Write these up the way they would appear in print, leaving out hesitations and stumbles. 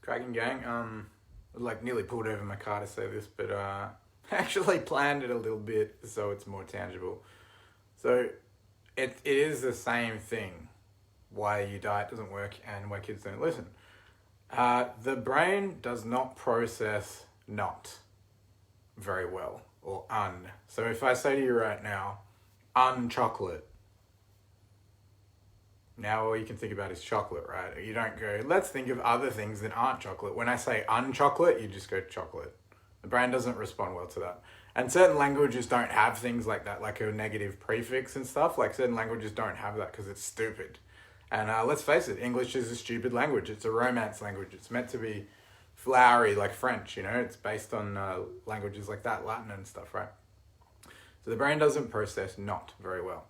Cracking gang. Like nearly pulled over my car to say this, but actually planned it a little bit so it's more tangible. So it is the same thing. Why your diet doesn't work and why kids don't listen. The brain does not process not very well or un. So if I say to you right now, chocolate. Now all you can think about is chocolate, right? You don't go, let's think of other things that aren't chocolate. When I say unchocolate, you just go chocolate. The brain doesn't respond well to that. And certain languages don't have things like that, like a negative prefix and stuff. Like certain languages don't have that because it's stupid. And let's face it, English is a stupid language. It's a romance language. It's meant to be flowery like French, you know? It's based on languages like that, Latin and stuff, right? So the brain doesn't process not very well.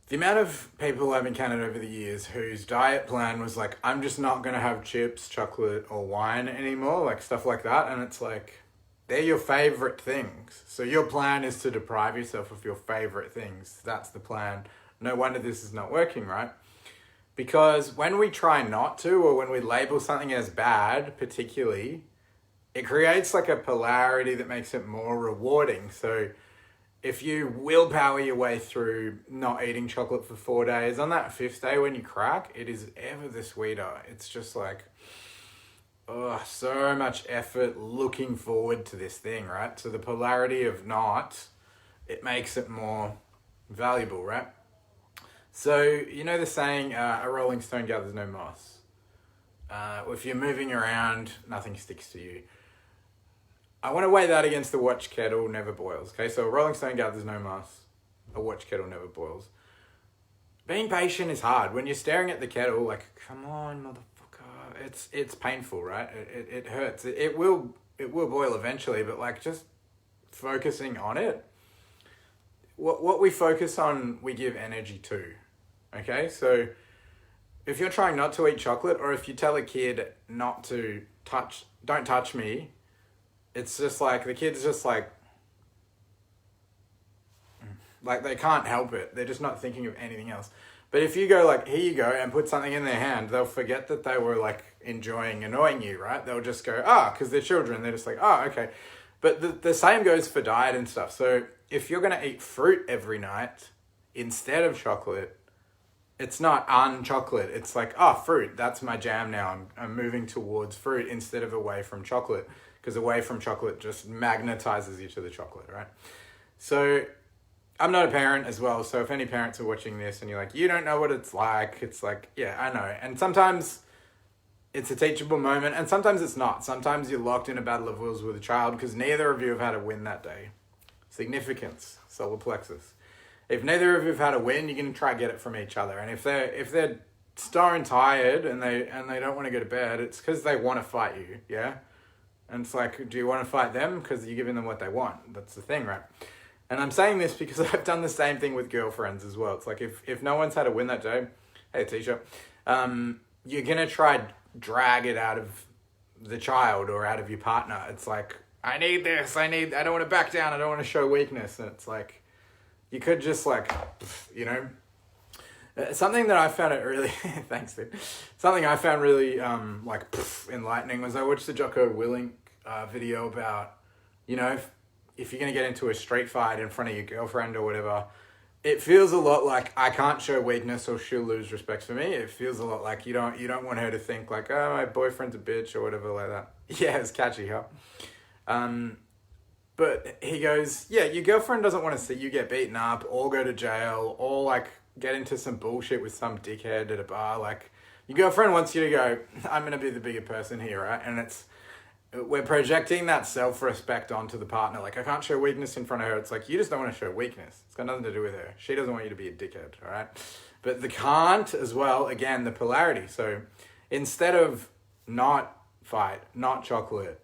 The amount of people I've encountered over the years whose diet plan was like, I'm just not going to have chips, chocolate, or wine anymore, like stuff like that. And it's like, they're your favorite things. So your plan is to deprive yourself of your favorite things. That's the plan. No wonder this is not working, right? Because when we try not to, or when we label something as bad, particularly, it creates like a polarity that makes it more rewarding. So if you willpower your way through not eating chocolate for 4 days, on that 5th day when you crack, it is ever the sweeter. It's just like, oh, so much effort looking forward to this thing, right? So the polarity of not, it makes it more valuable, right? So, you know the saying, a rolling stone gathers no moss. If you're moving around, nothing sticks to you. I want to weigh that against the watch kettle never boils. Okay, so a rolling stone gathers no moss. A watch kettle never boils. Being patient is hard. When you're staring at the kettle, like, come on, motherfucker. It's painful, right? It hurts. It will boil eventually, but like just focusing on it. What we focus on, we give energy to. Okay, so if you're trying not to eat chocolate, or if you tell a kid not to don't touch me, it's just like, the kid's just like they can't help it. They're just not thinking of anything else. But if you go like, here you go, and put something in their hand, they'll forget that they were like enjoying annoying you, right? They'll just go, because they're children. They're just like, okay. But the same goes for diet and stuff. So if you're going to eat fruit every night instead of chocolate, it's not chocolate. It's like, fruit, that's my jam now. I'm moving towards fruit instead of away from chocolate. Because away from chocolate just magnetizes you to the chocolate, right? So I'm not a parent as well. So if any parents are watching this and you're like, you don't know what it's like yeah, I know. And sometimes it's a teachable moment and sometimes it's not. Sometimes you're locked in a battle of wills with a child because neither of you have had a win that day. Significance, solar plexus. If neither of you have had a win, you're going to try to get it from each other. And if they're stone tired and they don't want to go to bed, it's because they want to fight you, yeah? And it's like, do you want to fight them? Because you're giving them what they want. That's the thing, right? And I'm saying this because I've done the same thing with girlfriends as well. It's like, if no one's had a win that day, hey, teacher, you're going to try drag it out of the child or out of your partner. It's like, I need this. I don't want to back down. I don't want to show weakness. And it's like, you could just like, you know, something that I found it really, thanks dude. Something I found really enlightening was I watched the Jocko Willink video about, you know, if you're going to get into a street fight in front of your girlfriend or whatever, it feels a lot like I can't show weakness or she'll lose respect for me. It feels a lot like you don't want her to think like, oh, my boyfriend's a bitch or whatever like that. Yeah, it's catchy, huh? But he goes, yeah, your girlfriend doesn't want to see you get beaten up or go to jail or like get into some bullshit with some dickhead at a bar. Like, your girlfriend wants you to go, I'm going to be the bigger person here, right? And we're projecting that self-respect onto the partner. Like, I can't show weakness in front of her. It's like, you just don't want to show weakness. It's got nothing to do with her. She doesn't want you to be a dickhead, all right? But the can't as well, again, the polarity. So instead of not fight, not chocolate,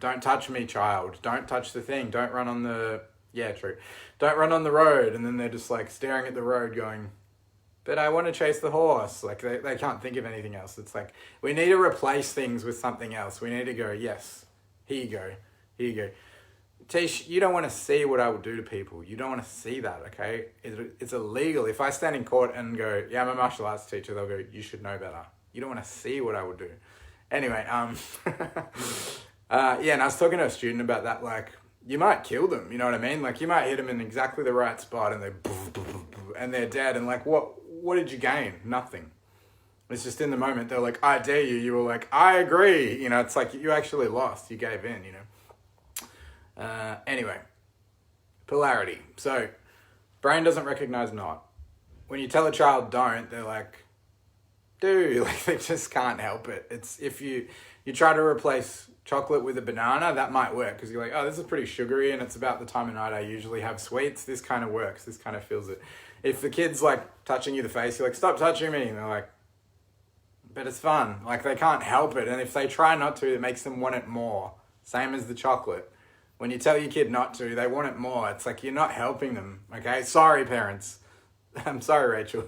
don't touch me, child. Don't touch the thing. Don't run on the... Yeah, true. Don't run on the road. And then they're just like staring at the road going, but I want to chase the horse. Like they can't think of anything else. It's like, we need to replace things with something else. We need to go, yes, here you go. Here you go. Tish, you don't want to see what I will do to people. You don't want to see that, okay? It's illegal. If I stand in court and go, yeah, I'm a martial arts teacher, they'll go, you should know better. You don't want to see what I would do. Anyway, yeah, and I was talking to a student about that, like, you might kill them, you know what I mean? Like, you might hit them in exactly the right spot and and they're dead, and like, what did you gain? Nothing. It's just in the moment, they're like, I dare you. You were like, I agree. You know, it's like you actually lost. You gave in, you know. Anyway, polarity. So, brain doesn't recognize not. When you tell a child don't, they're like, do. Like, they just can't help it. It's if you try to replace chocolate with a banana, that might work because you're like, oh, this is pretty sugary and it's about the time of night I usually have sweets. This kind of works. This kind of feels it. If the kid's like touching you in the face, you're like, stop touching me. And they're like, but it's fun. Like, they can't help it. And if they try not to, it makes them want it more. Same as the chocolate. When you tell your kid not to, they want it more. It's like, you're not helping them. Okay? Sorry, parents. I'm sorry, Rachel.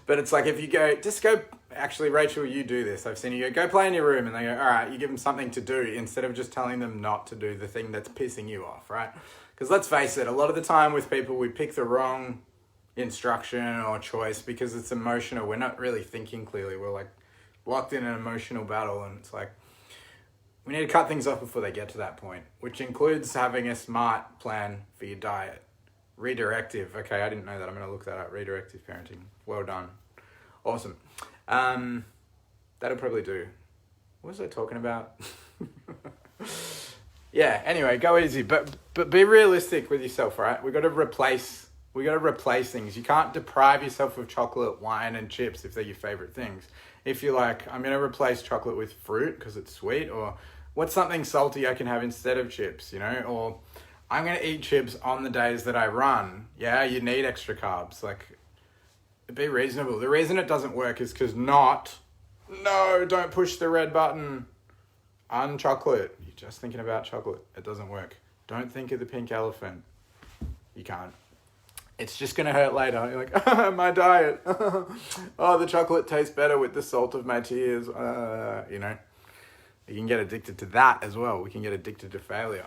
But it's like, if you go, just go, actually, Rachel, you do this. I've seen you go play in your room. And they go, all right, you give them something to do instead of just telling them not to do the thing that's pissing you off, right? Because let's face it, a lot of the time with people, we pick the wrong instruction or choice because it's emotional. We're not really thinking clearly. We're like, locked in an emotional battle, and it's like we need to cut things off before they get to that point, which includes having a smart plan for your diet. Redirective. Okay, I didn't know that. I'm going to look that up. Redirective parenting. Well done. Awesome. That'll probably do. What was I talking about? Yeah, anyway, go easy, but be realistic with yourself, right? We got to replace things. You can't deprive yourself of chocolate, wine, and chips if they're your favorite things. If you're like, I'm going to replace chocolate with fruit because it's sweet, or what's something salty I can have instead of chips, you know, or I'm going to eat chips on the days that I run. Yeah, you need extra carbs. Like, be reasonable. The reason it doesn't work is because no, don't push the red button. Chocolate. You're just thinking about chocolate. It doesn't work. Don't think of the pink elephant. You can't. It's just going to hurt later. You're like, my diet. Oh, the chocolate tastes better with the salt of my tears. You know, you can get addicted to that as well. We can get addicted to failure.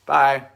Bye.